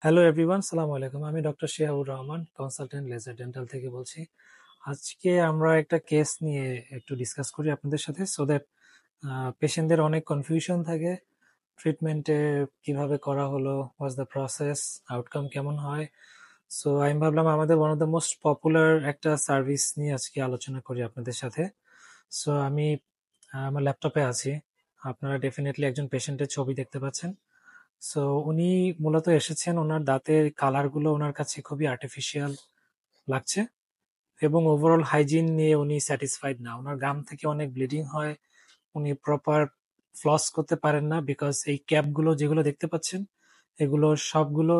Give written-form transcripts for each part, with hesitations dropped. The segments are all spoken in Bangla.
হ্যালো এভরিওয়ান, সালামু আলাইকুম। আমি doctor Shihabur Rahman, consultant laser dental থেকে বলছি। আজকে আমরা একটা কেস নিয়ে একটু ডিসকাস করি আপনাদের সাথে, সো দ্যাট পেশেন্টদের অনেক কনফিউশন থাকে ট্রিটমেন্টে কিভাবে করা হলো, ওয়াজ দ্য প্রসেস, আউটকাম কেমন হয়। সো আমি ভাবলাম আমাদের one of the most popular একটা সার্ভিস নিয়ে আজকে আলোচনা করি আপনাদের সাথে। সো আমি আমার ল্যাপটপে আছি, আপনারা ডেফিনেটলি একজন পেশেন্টের ছবি দেখতে পাচ্ছেন। সো উনি মূলত এসেছেন, ওনার দাঁতের কালারগুলো ওনার কাছে খুবই আর্টিফিশিয়াল লাগছে এবং ওভারঅল হাইজিন নিয়ে উনি স্যাটিসফাইড না। ওনার গাম থেকে অনেক ব্লিডিং হয়, উনি প্রপার ফ্লস করতে পারেন না বিকজ এই ক্যাপগুলো যেগুলো দেখতে পাচ্ছেন এগুলো সবগুলো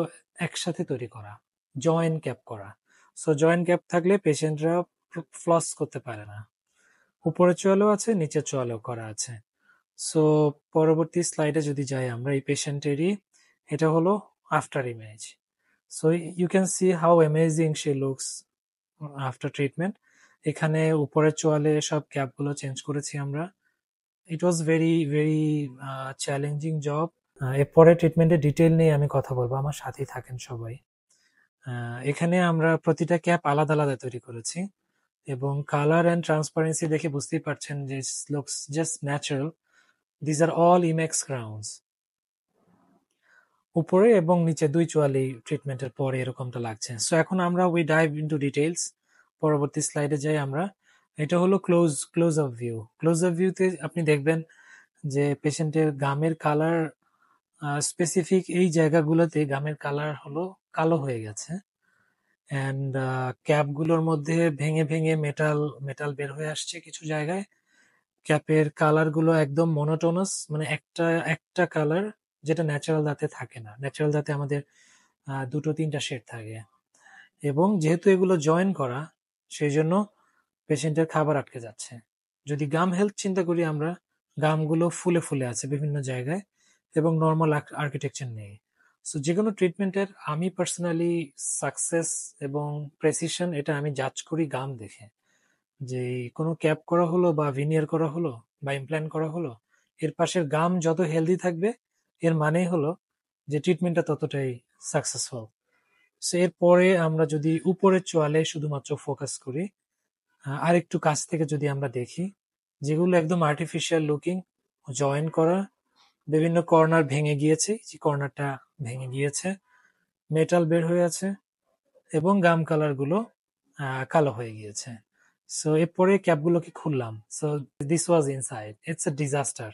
একসাথে তৈরি করা, জয়েন্ট ক্যাপ করা। সো জয়েন্ট ক্যাপ থাকলে পেশেন্টরা ফ্লস করতে পারে না। উপরের চোয়ালেও আছে, নিচের চোয়ালেও করা আছে। সো পরবর্তী স্লাইডে যদি যাই আমরা, এই পেশেন্টেরই এটা হলো after image. So you can see how amazing she looks after treatment. এখানে উপরের চোয়ালে সব ক্যাপগুলো চেঞ্জ করেছি আমরা। It was very very challenging job. এরপরে ট্রিটমেন্টের ডিটেল নিয়ে আমি কথা বলবো, আমার সাথেই থাকেন সবাই। এখানে আমরা প্রতিটা ক্যাপ আলাদা আলাদা তৈরি করেছি এবং কালার অ্যান্ড ট্রান্সপারেন্সি দেখে বুঝতেই পারছেন যে looks just natural. These are all emax crowns. উপরে এবং নিচে দুই চোয়ালি ট্রিটমেন্টের পরে এরকমটা লাগছে। সো এখন আমরা উই ডাইভ ইনটু ডিটেইলস। পরবর্তী স্লাইডে যাই আমরা। এটা হলো close up view. Close up ভিউতে আপনি দেখবেন যে পেশেন্টের গামের কালার, স্পেসিফিক এই জায়গাগুলোতে গামের কালার হলো কালো হয়ে গেছে অ্যান্ড ক্যাপগুলোর মধ্যে ভেঙে ভেঙে মেটাল মেটাল বের হয়ে আসছে কিছু জায়গায়। ক্যাপের কালারগুলো একদম মনোটোনাস, মানে একটা একটা কালার, যেটা ন্যাচারাল দাঁতে থাকে না। ন্যাচারাল দাঁতে আমাদের দুটো তিনটা শেড থাকে এবং যেহেতু এগুলো জয়েন করা, সেই জন্য পেশেন্টের খাবার আটকে যাচ্ছে। যদি গাম হেলথ চিন্তা করি আমরা, গামগুলো ফুলে ফুলে আছে বিভিন্ন জায়গায় এবং নর্মাল আর্কিটেকচার নেই। সো যে কোনো ট্রিটমেন্টের আমি পার্সোনালি সাকসেস এবং প্রেসিশন এটা আমি জাজ করি গাম দেখে। যে কোনো ক্যাপ করা হলো বা ভিনিয়ার করা হলো বা ইমপ্ল্যান্ট করা হলো, এর পাশের গাম যত হেলদি থাকবে এর মানেই হলো যে ট্রিটমেন্টটা ততটাই সাকসেসফুল। সো এরপরে আমরা যদি উপরের চোয়ালে শুধুমাত্র ফোকাস করি, আর একটু কাছ থেকে যদি আমরা দেখি, যেগুলো একদম আর্টিফিশিয়াল লুকিং, জয়েন করা, বিভিন্ন কর্নার ভেঙে গিয়েছে, যে কর্নারটা ভেঙে গিয়েছে, মেটাল বের হয়ে আছে এবং গাম কালার গুলো কালো হয়ে গিয়েছে। সো এরপরে ক্যাপগুলোকে খুললাম। So this was inside, it's a disaster.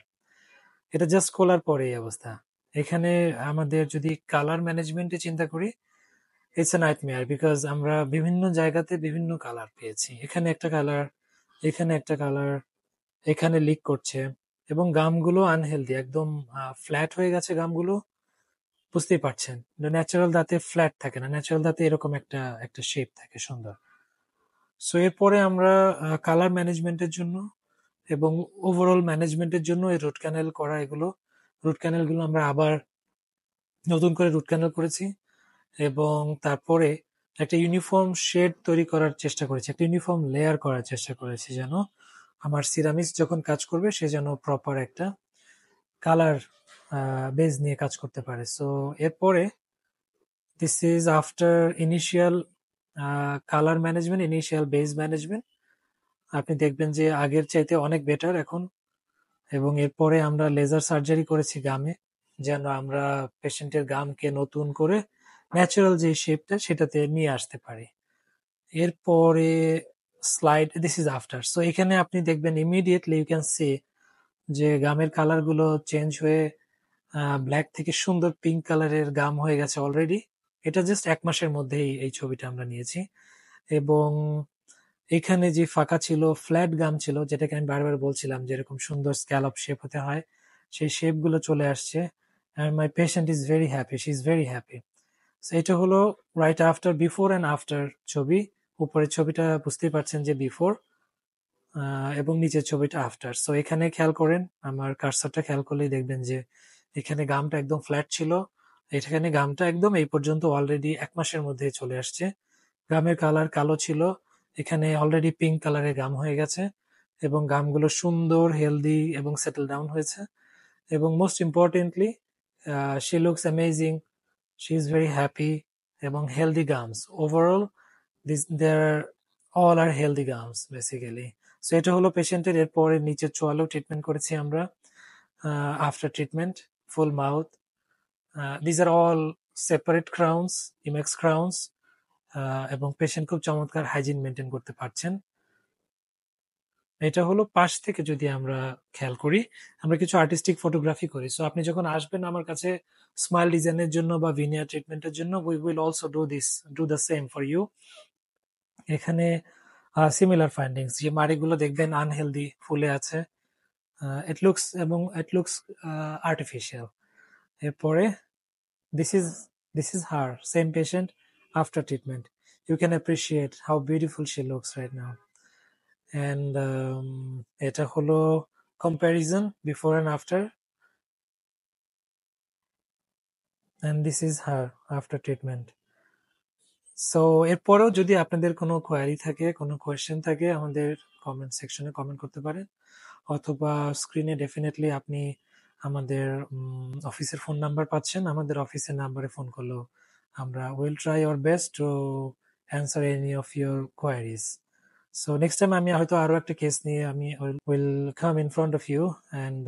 এটা জাস্ট খোলার পরে এই অবস্থা। এখানে আমাদের যদি কালার ম্যানেজমেন্টে চিন্তা করি, ইটস এ নাইটমেয়ার বিকজ আমরা বিভিন্ন জায়গাতে বিভিন্ন কালার পেয়েছি। এখানে একটা কালার, এখানে একটা কালার, এখানে লিক করছে এবং গামগুলো আনহেলদি, একদম ফ্ল্যাট হয়ে গেছে গামগুলো। বুঝতেই পারছেন ন্যাচারাল দাঁতে ফ্ল্যাট থাকে না, ন্যাচারাল দাঁতে এরকম একটা একটা শেপ থাকে সুন্দর। সো এরপরে আমরা কালার ম্যানেজমেন্টের জন্য এবং ওভারঅল ম্যানেজমেন্টের জন্য এই রুট ক্যানেল করা, এগুলো রুট ক্যানেলগুলো আমরা আবার নতুন করে রুট ক্যানেল করেছি এবং তারপরে একটা ইউনিফর্ম শেড তৈরি করার চেষ্টা করেছি, একটা ইউনিফর্ম লেয়ার করার চেষ্টা করেছি, যেন আমার সিরামিক্স যখন কাজ করবে সে যেন প্রপার একটা কালার বেজ নিয়ে কাজ করতে পারে। সো এরপরে this is after initial colour management, initial base management. আপনি দেখবেন যে আগের চাইতে অনেক বেটার এখন। এবং এরপরে আমরা লেজার সার্জারি করেছি গামে, যেন আমরা পেশেন্টের গামকে নতুন করে ন্যাচারাল যে শেপটা সেটাতে নিয়ে আসতে পারি। এরপরে slide, this is after. So এখানে আপনি দেখবেন ইমিডিয়েটলি ইউ ক্যান সি যে গামের কালার গুলো চেঞ্জ হয়ে ব্ল্যাক থেকে সুন্দর পিঙ্ক কালারের গাম হয়ে গেছে অলরেডি। এটা জাস্ট 1 মাসের মধ্যেই এই ছবিটা আমরা নিয়েছি। এবং এখানে যে ফাঁকা ছিল, ফ্ল্যাট গাম ছিল, যেটাকে আমি বারবার বলছিলাম যেরকম সুন্দর স্ক্যালপ শেপ হতে হয়, সেই শেপ গুলো চলে আসছে। and my patient is very happy, she is very happy. So এটা হলো right after, before and after ছবি। উপরের ছবিটা বুঝতেই পারছেন যে বিফোর এবং নিচের ছবিটা আফটার। সো এখানে খেয়াল করেন, আমার কার্সারটা খেয়াল করলেই দেখবেন যে এখানে গামটা একদম ফ্ল্যাট ছিল, এখানে গামটা একদম এই পর্যন্ত অলরেডি 1 মাসের মধ্যে চলে আসছে। গামের কালার কালো ছিল, এখানে অলরেডি পিঙ্ক কালারের গাম হয়ে গেছে এবং গামগুলো সুন্দর হেলদি এবং সেটেল ডাউন হয়েছে। এবং most importantly she looks amazing She is very happy এবং healthy gums. Overall, they're all are healthy gums basically. So এটা হলো পেশেন্টের। এরপরে নিচের চোয়ালেও ট্রিটমেন্ট করেছি আমরা after treatment, full mouth. These are all separate crowns, e.max crowns, এবং পেশেন্ট খুব চমৎকার হাইজিন মেনটেন করতে পারছেন। এটা হলো পাশ থেকে যদি আমরা খেয়াল করি, আমরা কিছু আর্টিস্টিক ফটোগ্রাফি করি। সো আপনি যখন আসবেন আমার কাছে স্মাইল ডিজাইনের জন্য বা ভিনিয়ার ট্রিটমেন্টের জন্য, we will also do the same for you. এখানে সিমিলার ফাইন্ডিংস, যে মাড়িগুলো দেখবেন আনহেলদি ফুলে আছে, ইট লুকস আর্টিফিশিয়াল। এরপরে this is her same patient after treatment. You can appreciate how beautiful she looks right now. And এটা হলো comparison before and after, and this is her after treatment. So এরপরেও যদি আপনাদের কোনো কোয়ারি থাকে, কোনো কোয়েশ্চেন থাকে, আমাদের কমেন্ট সেকশনে কমেন্ট করতে পারেন, অথবা স্ক্রিনে ডেফিনেটলি আপনি আমাদের অফিসের ফোন নাম্বার পাচ্ছেন। আমাদের অফিসের নাম্বারে ফোন করলেও আমরা will try our best to answer any of your queries. So next time আমি হয়তো আরো একটা কেস নিয়ে আমি will come in front of you and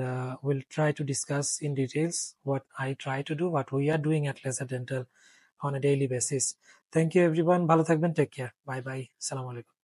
will try to discuss in details what I try to do, what we are doing at laser dental on a daily basis. Thank you everyone. ভালো থাকবেন। Take care. Bye bye. আসসালামু আলাইকুম।